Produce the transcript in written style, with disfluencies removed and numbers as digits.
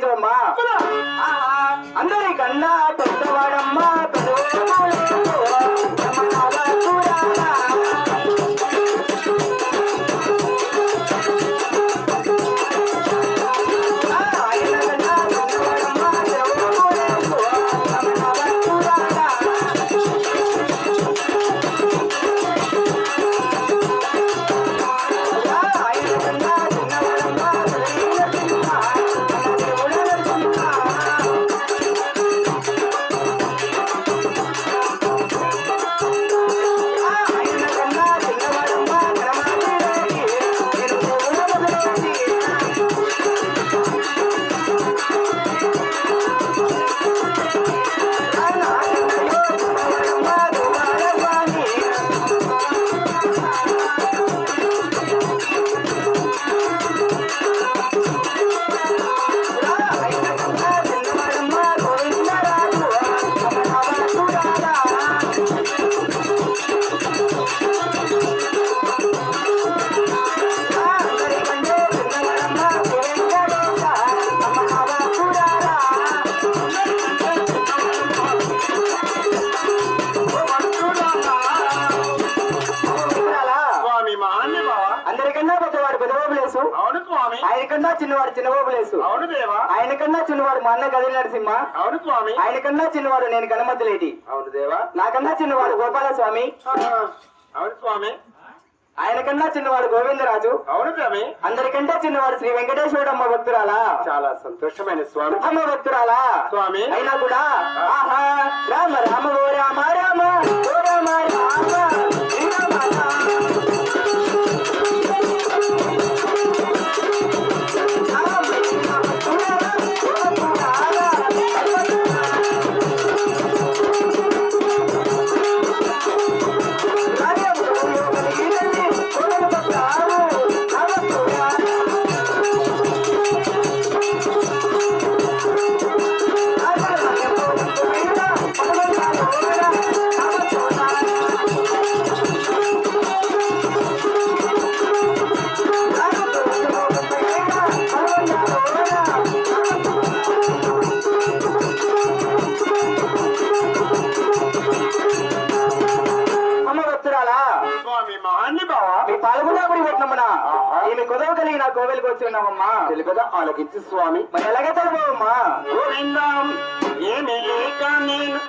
పోయిందమ్మా. అందరికన్నా పెద్దవాడమ్మా ఆయనకన్నా చిన్నవాడు చిన్నబాబులేసు. అవును దేవా. ఆయనకన్నా చిన్నవాడు మా అన్న గది నరసింహ. అవును స్వామి. ఆయనకన్నా చిన్నవాడు నేను గణమతులేటి. అవును దేవా. నాకన్నా చిన్నవాడు గోపాల స్వామి. అవును స్వామి. ఆయనకన్నా చిన్నవాడు గోవిందరాజు. అవును స్వామి. అందరికంటే చిన్నవాడు శ్రీ వెంకటేశ్వరుడు అమ్మ భక్తురాలా. చాలా సంతోషమైన స్వామి. అమ్మ భక్తురాలా స్వామి. అయినా కూడా ఆహా రామ రామ ఓ రామ రామ ఓ రామ రామ ఈమె కొదవ కలిగి నా కోవెలకు వచ్చి ఉన్నామమ్మా. తెలుగుదా ఆలకించు స్వామి. మరి ఎలాగే తెలుగుమ్మా. ఏమి లేక నేను